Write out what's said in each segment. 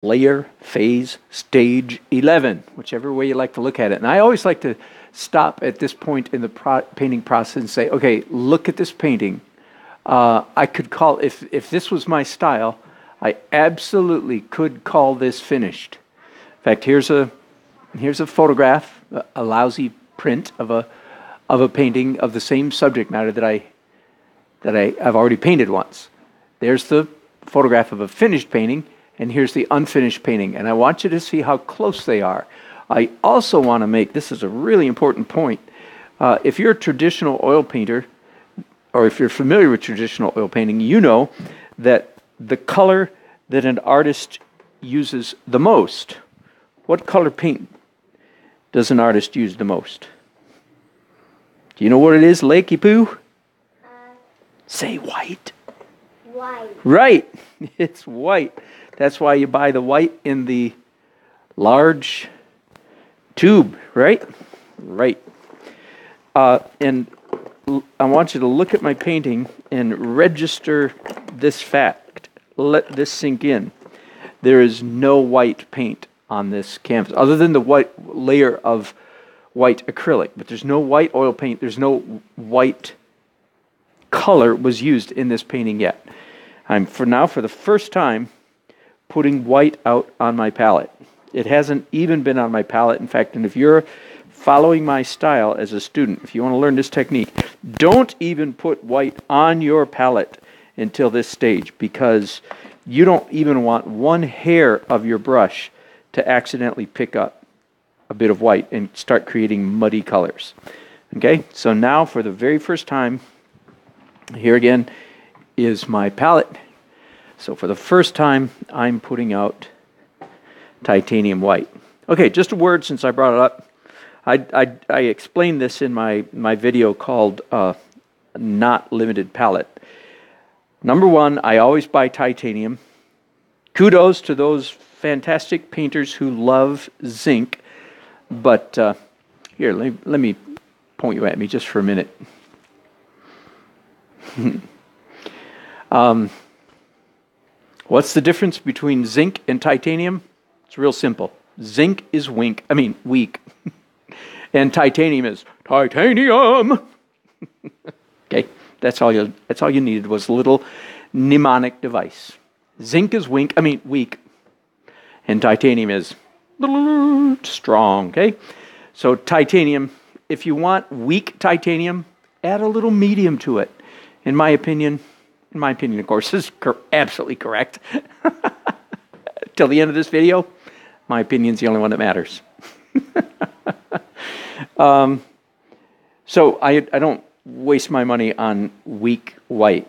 layer, phase, stage 11, whichever way you like to look at it. And I always like to stop at this point in the painting process and say, okay, look at this painting. I could call, if this was my style, I absolutely could call this finished. In fact, here's a photograph, a lousy print of a painting of the same subject matter that I've already painted once. There's the photograph of a finished painting, and here's the unfinished painting. And I want you to see how close they are. I also want to make, this is a really important point, if you're a traditional oil painter, or if you're familiar with traditional oil painting, you know that the color that an artist uses the most, what color paint does an artist use the most? Do you know what it is, Lakey Poo? Say white. White. Right, it's white. That's why you buy the white in the large tube, right? Right. And I want you to look at my painting and register this fact. Let this sink in. There is no white paint on this canvas, other than the white layer of white acrylic. But there's no white oil paint. There's no white color was used in this painting yet. I'm, for the first time, putting white out on my palette. It hasn't even been on my palette. In fact, and if you're following my style as a student, if you want to learn this technique, don't even put white on your palette until this stage, because you don't even want one hair of your brush to accidentally pick up a bit of white and start creating muddy colors. Okay, so now for the very first time, here again is my palette. So for the first time, I'm putting out titanium white. Okay, just a word since I brought it up. I explained this in my video called Not Limited Palette. Number one, I always buy titanium. Kudos to those fantastic painters who love zinc. But here, let me point you at me just for a minute. What's the difference between zinc and titanium? It's real simple. Zinc is weak. And titanium is titanium. Okay, that's all you needed was a little mnemonic device. Zinc is weak, and titanium is strong. Okay, so titanium. If you want weak titanium, add a little medium to it. In my opinion, of course, is absolutely correct. Till the end of this video, my opinion's the only one that matters. So I don't waste my money on weak white.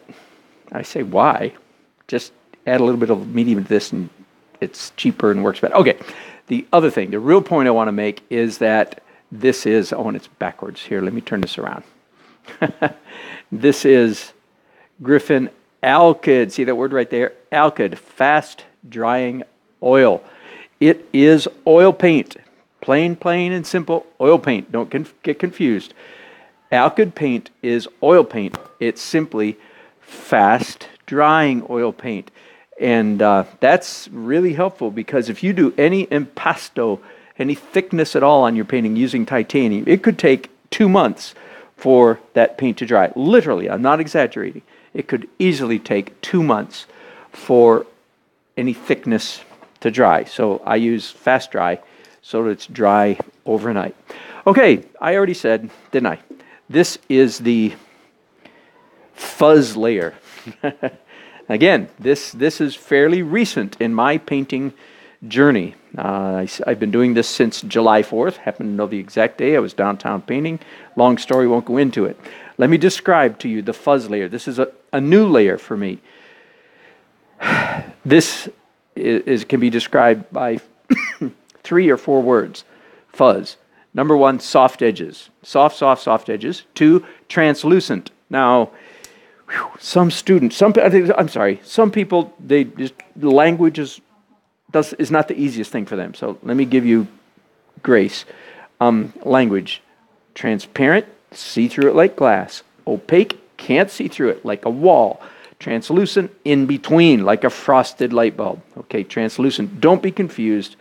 I say, why? Just add a little bit of medium to this and it's cheaper and works better. Okay, the other thing, the real point I want to make is that this is, and it's backwards. Here, let me turn this around. This is Griffin Alkyd. See that word right there? Alkyd, fast drying oil. It is oil paint. Plain and simple oil paint. Don't get confused. Alkyd paint is oil paint. It's simply fast drying oil paint. And that's really helpful, because if you do any impasto, any thickness at all on your painting using titanium, it could take 2 months for that paint to dry. Literally, I'm not exaggerating. It could easily take 2 months for any thickness to dry. So I use fast dry so that it's dry overnight. Okay, I already said, didn't I? This is the Fuzz Layer. Again, this is fairly recent in my painting journey. I've been doing this since July 4th. Happen to know the exact day. I was downtown painting. Long story, won't go into it. Let me describe to you the Fuzz Layer. This is a new layer for me. This can be described by 3 or 4 words. Fuzz. Number 1, soft edges. Soft edges. 2, translucent. Now, some people, language is not the easiest thing for them. So let me give you grace. Language. Transparent, see through it like glass. Opaque, can't see through it like a wall. Translucent, in between, like a frosted light bulb. Okay, translucent. Don't be confused.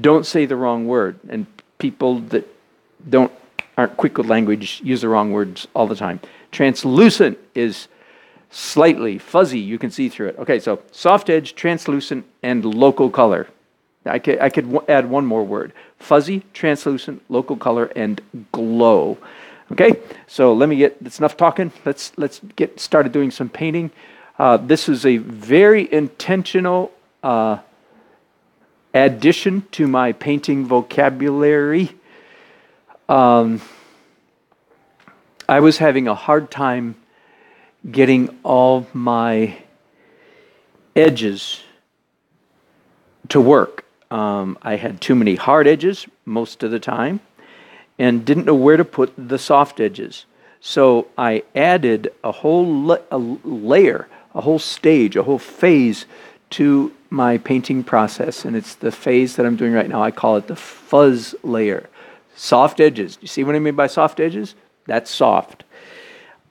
Don't say the wrong word. And people that aren't quick with language use the wrong words all the time. Translucent is slightly fuzzy. You can see through it. Okay, so soft edge, translucent, and local color. I could add one more word. Fuzzy, translucent, local color, and glow. Okay, so that's enough talking. Let's get started doing some painting. This is a very intentional addition to my painting vocabulary. I was having a hard time getting all my edges to work. I had too many hard edges most of the time and didn't know where to put the soft edges. So I added a whole layer, a whole stage, a whole phase to my painting process, and it's the phase that I'm doing right now. I call it the fuzz layer. Soft edges. You see what I mean by soft edges? That's soft.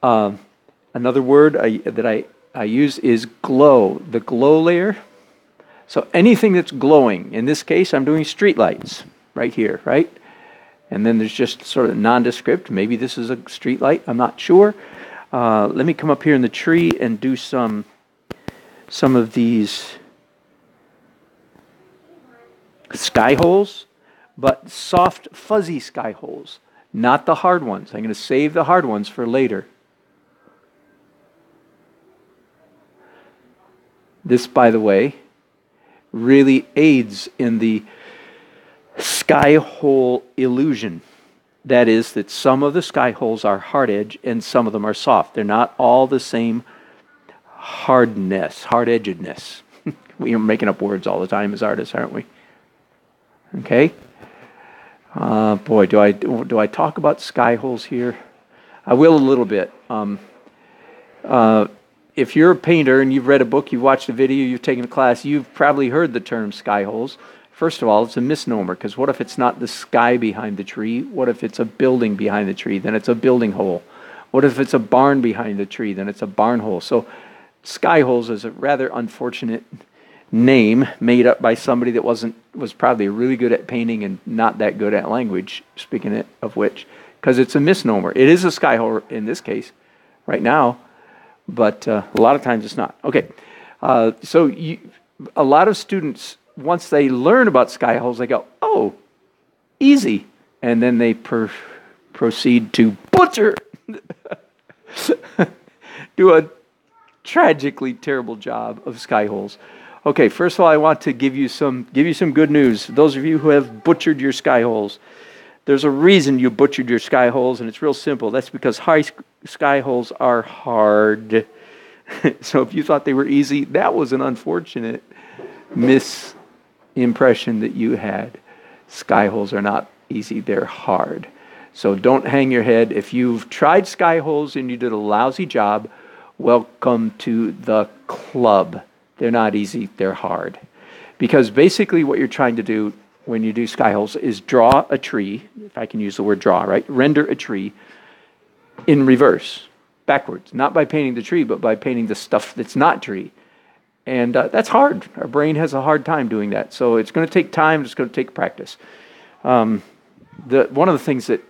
Another word that I use is glow. The glow layer. So anything that's glowing. In this case, I'm doing street lights right here, right? And then there's just sort of nondescript. Maybe this is a street light. I'm not sure. Let me come up here in the tree and do some of these sky holes, but soft, fuzzy sky holes, not the hard ones. I'm going to save the hard ones for later. This, by the way, really aids in the sky hole illusion. That is, that some of the sky holes are hard edge and some of them are soft. They're not all the same hard-edgedness. We are making up words all the time as artists, aren't we? Okay. Boy, do I talk about sky holes here? I will a little bit. If you're a painter and you've read a book, you've watched a video, you've taken a class, you've probably heard the term sky holes. First of all, it's a misnomer, because what if it's not the sky behind the tree? What if it's a building behind the tree? Then it's a building hole. What if it's a barn behind the tree? Then it's a barn hole. So sky holes is a rather unfortunate name made up by somebody that was probably really good at painting and not that good at language, speaking of which, because it's a misnomer. It is a sky hole in this case, right now, but a lot of times it's not. Okay, so a lot of students, once they learn about sky holes, they go, oh, easy. And then they proceed to butcher, do a tragically terrible job of sky holes. Okay, first of all, I want to give you some good news. Those of you who have butchered your sky holes, there's a reason you butchered your sky holes, and it's real simple. That's because sky holes are hard. So if you thought they were easy, that was an unfortunate misimpression that you had. Sky holes are not easy, they're hard. So don't hang your head. If you've tried sky holes and you did a lousy job, welcome to the club. They're not easy, they're hard. Because basically what you're trying to do when you do sky holes is draw a tree, if I can use the word draw, right? Render a tree in reverse, backwards. Not by painting the tree, but by painting the stuff that's not tree. And that's hard. Our brain has a hard time doing that. So it's going to take time, it's going to take practice. One of the things that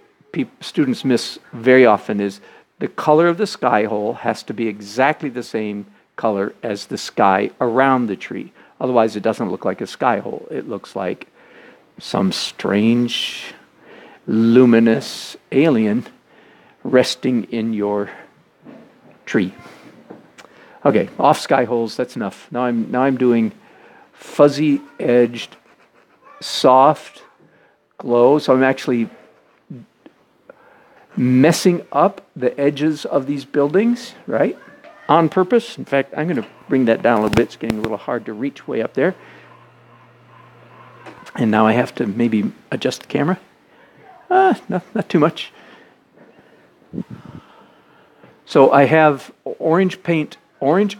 students miss very often is the color of the sky hole has to be exactly the same color as the sky around the tree. Otherwise, it doesn't look like a sky hole. It looks like some strange, luminous alien resting in your tree. Okay, off sky holes, that's enough. Now I'm doing fuzzy edged, soft glow. So I'm actually messing up the edges of these buildings, right? On purpose. In fact, I'm going to bring that down a little bit. It's getting a little hard to reach way up there. And now I have to maybe adjust the camera. Not too much. So I have orange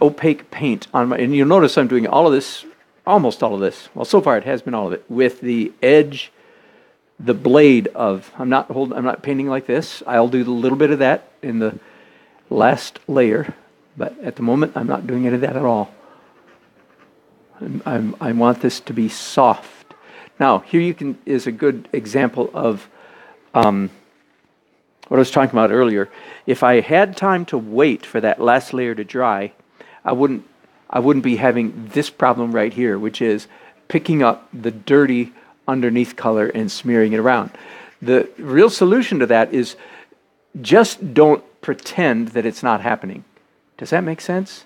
opaque paint on my, and you'll notice I'm doing all of this, almost all of this. Well, so far it has been all of it with the edge, the blade of. I'm not painting like this. I'll do a little bit of that in the last layer. But at the moment, I'm not doing any of that at all. I want this to be soft. Now, here is a good example of what I was talking about earlier. If I had time to wait for that last layer to dry, I wouldn't be having this problem right here, which is picking up the dirty underneath color and smearing it around. The real solution to that is just don't pretend that it's not happening. Does that make sense?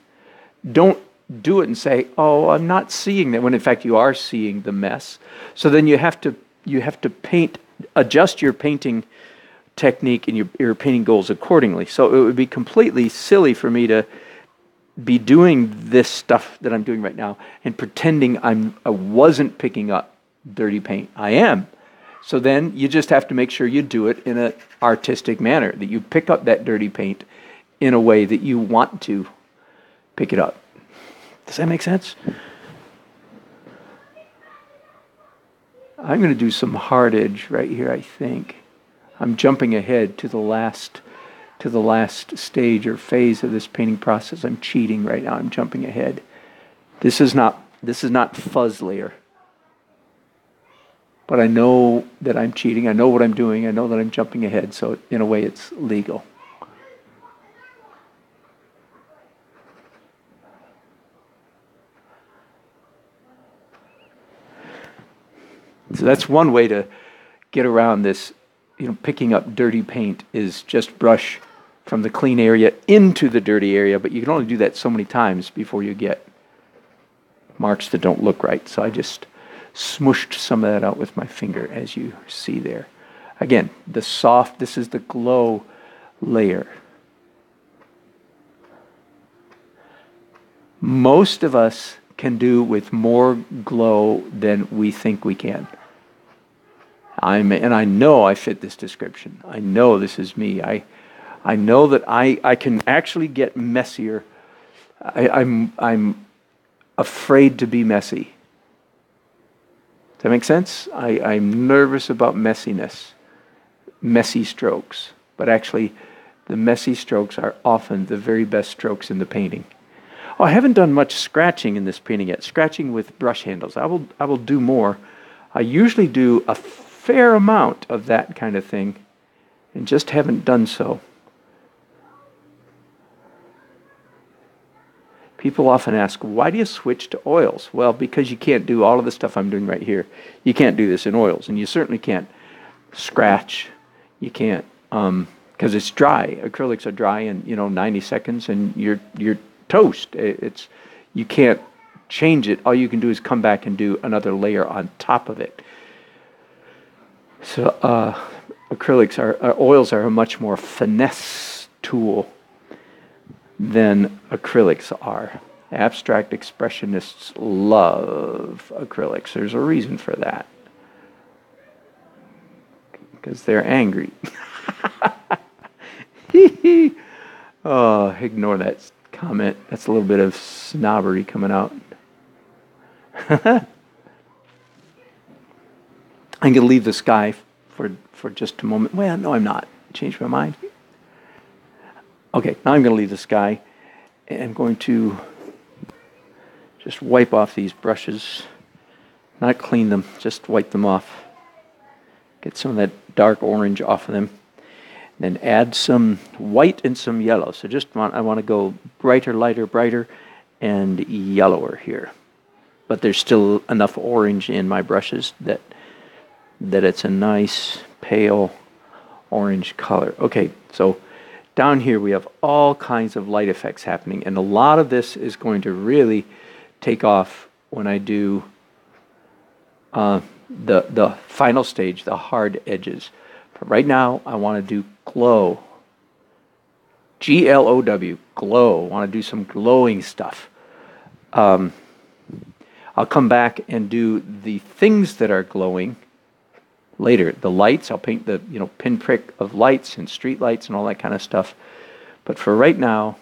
Don't do it and say, "Oh, I'm not seeing that," when in fact you are seeing the mess. So then you have to adjust your painting technique and your painting goals accordingly. So it would be completely silly for me to be doing this stuff that I'm doing right now and pretending I wasn't picking up dirty paint. I am. So then you just have to make sure you do it in an artistic manner, that you pick up that dirty paint in a way that you want to pick it up. Does that make sense? I'm going to do some hard edge right here, I think. I'm jumping ahead to the last stage or phase of this painting process. I'm cheating right now. I'm jumping ahead. This is not Fuzz Layer. But I know that I'm cheating. I know what I'm doing. I know that I'm jumping ahead. So in a way, it's legal. So that's one way to get around this, picking up dirty paint is just brush from the clean area into the dirty area, but you can only do that so many times before you get marks that don't look right. So I just smooshed some of that out with my finger, as you see there. Again, this is the glow layer. Most of us can do with more glow than we think we can. And I know I fit this description. I know this is me. I know that I can actually get messier. I'm afraid to be messy. Does that make sense? I'm nervous about messiness, messy strokes. But actually, the messy strokes are often the very best strokes in the painting. Oh, I haven't done much scratching in this painting yet. Scratching with brush handles. I will do more. I usually do a fair amount of that kind of thing, and just haven't done so. People often ask, why do you switch to oils? Well, because you can't do all of the stuff I'm doing right here. You can't do this in oils, and you certainly can't scratch. You can't, because it's dry. Acrylics are dry in 90 seconds, and you're toast. You can't change it. All you can do is come back and do another layer on top of it. So oils are a much more finesse tool than acrylics are. Abstract expressionists love acrylics. There's a reason for that. Because they're angry. Oh, ignore that comment. That's a little bit of snobbery coming out. I'm going to leave the sky for just a moment. Well, no, I'm not. Changed my mind. Okay, now I'm going to leave the sky. And I'm going to just wipe off these brushes. Not clean them, just wipe them off. Get some of that dark orange off of them. Then add some white and some yellow. So I want to go brighter, lighter, brighter, and yellower here. But there's still enough orange in my brushes that it's a nice pale orange color. Okay, so down here we have all kinds of light effects happening, and a lot of this is going to really take off when I do the final stage, the hard edges. But right now I want to do glow. Glow, glow. I want to do some glowing stuff. I'll come back and do the things that are glowing later. The lights, I'll paint the pinprick of lights and street lights and all that kind of stuff. But for right now,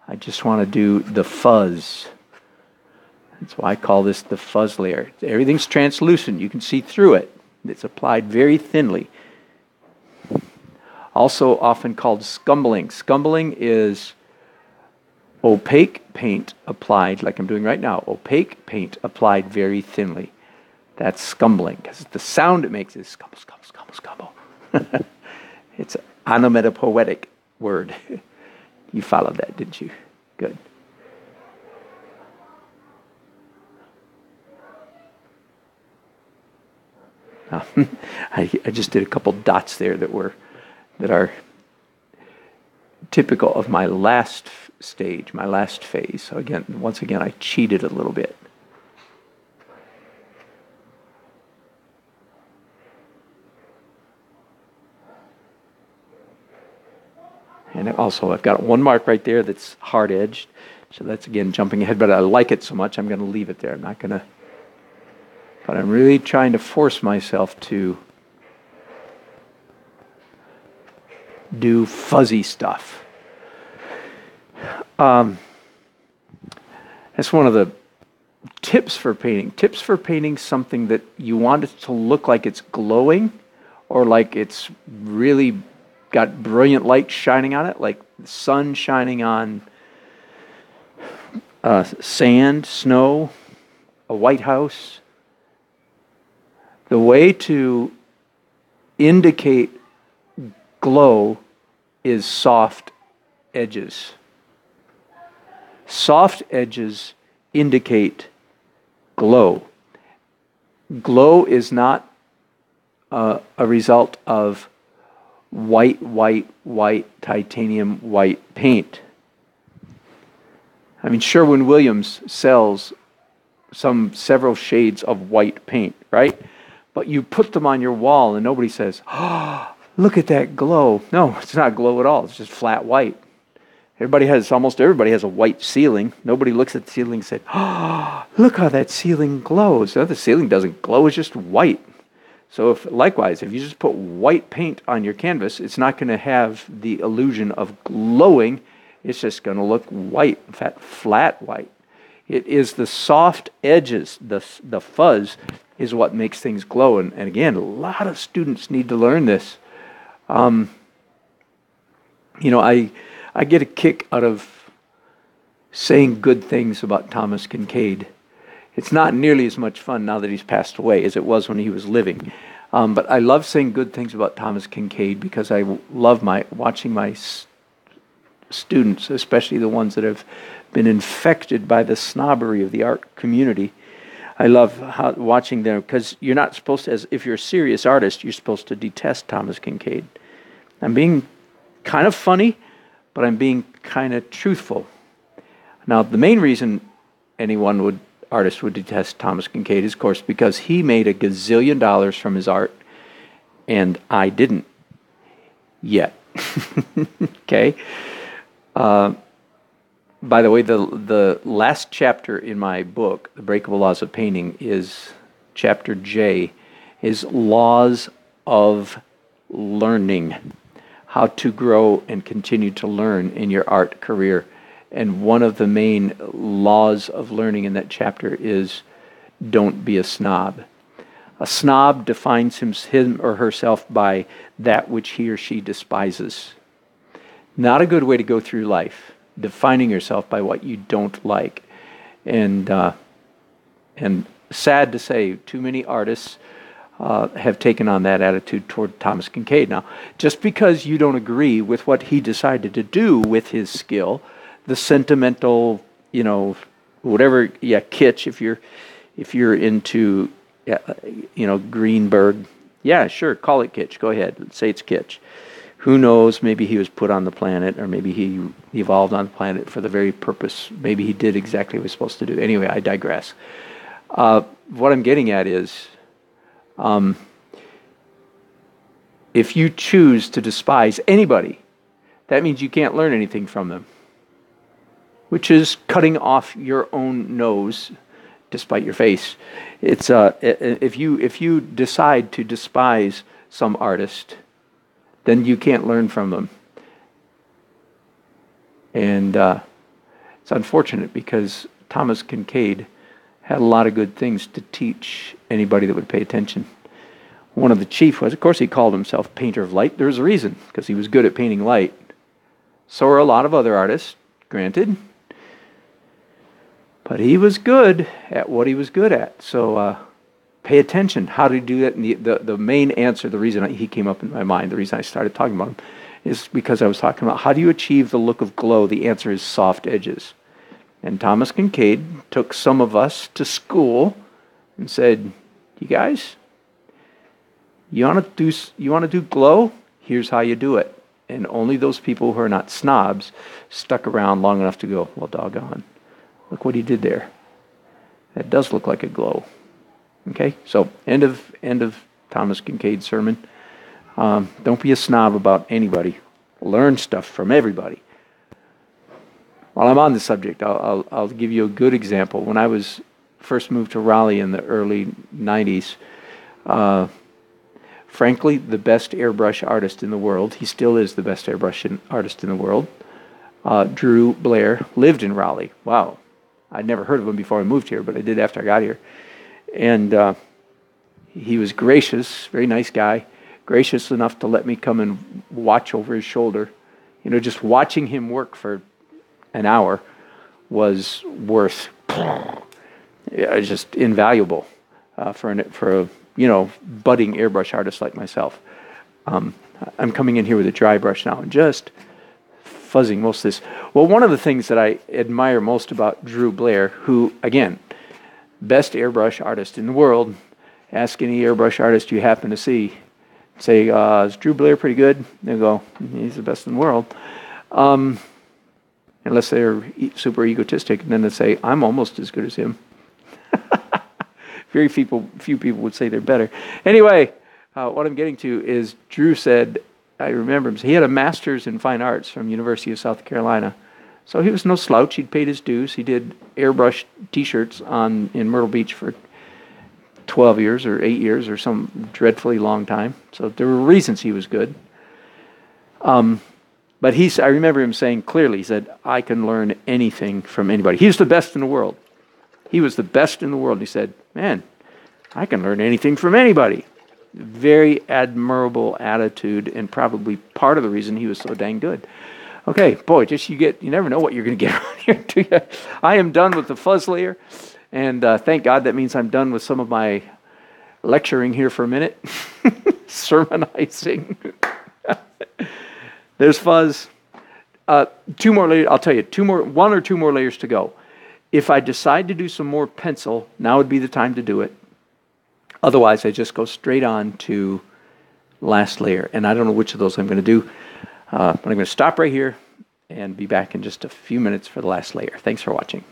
I just want to do the fuzz. That's why I call this the fuzz layer. Everything's translucent. You can see through it. It's applied very thinly. Also often called scumbling. Scumbling is Opaque paint applied, like I'm doing right now, opaque paint applied very thinly. That's scumbling, because the sound it makes is scumble, scumble, scumble, scumble. It's an onomatopoetic word. You followed that, didn't you? Good. I just did a couple dots there that are typical of my last stage, my last phase. So once again, I cheated a little bit. And also, I've got one mark right there that's hard-edged. So that's, again, jumping ahead. But I like it so much, I'm going to leave it there. I'm not going to... But I'm really trying to force myself to do fuzzy stuff. That's one of the tips for painting. Tips for painting something that you want it to look like it's glowing or like it's really got brilliant light shining on it, like the sun shining on sand, snow, a White House. The way to indicate glow is soft edges. Soft edges indicate glow. Glow is not a result of white titanium white paint. I mean, Sherwin-Williams sells several shades of white paint, right? But you put them on your wall and nobody says, "Oh, look at that glow." No, it's not glow at all. It's just flat white. Almost everybody has a white ceiling. Nobody looks at the ceiling and says, "Oh, look how that ceiling glows." No, the ceiling doesn't glow, it's just white. So likewise, if you just put white paint on your canvas, it's not going to have the illusion of glowing. It's just going to look white, in fact, flat white. It is the soft edges, the fuzz, is what makes things glow. And again, a lot of students need to learn this. I get a kick out of saying good things about Thomas Kincaid. It's not nearly as much fun now that he's passed away as it was when he was living. But I love saying good things about Thomas Kincaid because I love watching my students, especially the ones that have been infected by the snobbery of the art community. I love watching them because you're not supposed to, if you're a serious artist, you're supposed to detest Thomas Kincaid. I'm being kind of funny, but I'm being kind of truthful. Now, the main reason artist would detest Thomas Kincaid is, of course, because he made $1 gazillion from his art, and I didn't yet. Okay? By the way, the last chapter in my book, The Breakable Laws of Painting, is chapter J, is Laws of Learning, how to grow and continue to learn in your art career. And one of the main laws of learning in that chapter is don't be a snob. A snob defines him or herself by that which he or she despises. Not a good way to go through life, defining yourself by what you don't like. And sad to say, too many artists have taken on that attitude toward Thomas Kincaid. Now, just because you don't agree with what he decided to do with his skill, the sentimental, whatever, kitsch, if you're into, Greenberg, yeah, sure, call it kitsch, go ahead, let's say it's kitsch. Who knows, maybe he was put on the planet, or maybe he evolved on the planet for the very purpose, maybe he did exactly what he was supposed to do. Anyway, I digress. What I'm getting at is, if you choose to despise anybody, that means you can't learn anything from them, which is cutting off your own nose despite your face. It's if you decide to despise some artist, then you can't learn from them. And it's unfortunate because Thomas Kincaid had a lot of good things to teach anybody that would pay attention. One of the chief was, of course, he called himself painter of light. There's a reason, because he was good at painting light. So are a lot of other artists, granted. But he was good at what he was good at. So pay attention. How do you do that? And the main answer, the reason he came up in my mind, the reason I started talking about him, is because I was talking about how do you achieve the look of glow? The answer is soft edges. And Thomas Kincaid took some of us to school and said, you guys, you want to do glow? Here's how you do it. And only those people who are not snobs stuck around long enough to go, well, doggone. Look what he did there. That does look like a glow. Okay, so end of Thomas Kincaid's sermon. Don't be a snob about anybody. Learn stuff from everybody. While I'm on the subject, I'll give you a good example. When I was first moved to Raleigh in the early 90s, frankly, the best airbrush artist in the world, he still is the best airbrush artist in the world, Drew Blair, lived in Raleigh. Wow. I'd never heard of him before I moved here, but I did after I got here. And he was gracious, very nice guy, gracious enough to let me come and watch over his shoulder. You know, just watching him work for an hour was worth, just invaluable for a budding airbrush artist like myself. I'm coming in here with a dry brush now and just fuzzing most of this. Well, one of the things that I admire most about Drew Blair, who, again, best airbrush artist in the world, ask any airbrush artist you happen to see, say, is Drew Blair pretty good? They'll go, he's the best in the world. Unless they're super egotistic, and then they say, I'm almost as good as him. Few people would say they're better. Anyway, what I'm getting to is Drew said, I remember him, he had a master's in fine arts from University of South Carolina. So he was no slouch. He'd paid his dues. He did airbrush T-shirts in Myrtle Beach for 12 years or 8 years or some dreadfully long time. So there were reasons he was good. But I remember him saying clearly, he said, I can learn anything from anybody. He was the best in the world. He was the best in the world. He said, man, I can learn anything from anybody. Very admirable attitude, and probably part of the reason he was so dang good. Okay, boy, you never know what you're going to get around here, do you? I am done with the Fuzz Layer, and thank God that means I'm done with some of my lecturing here for a minute. Sermonizing. There's Fuzz. Two more layers, I'll tell you, one or two more layers to go. If I decide to do some more pencil, now would be the time to do it. Otherwise, I just go straight on to last layer. And I don't know which of those I'm going to do. But I'm going to stop right here and be back in just a few minutes for the last layer. Thanks for watching.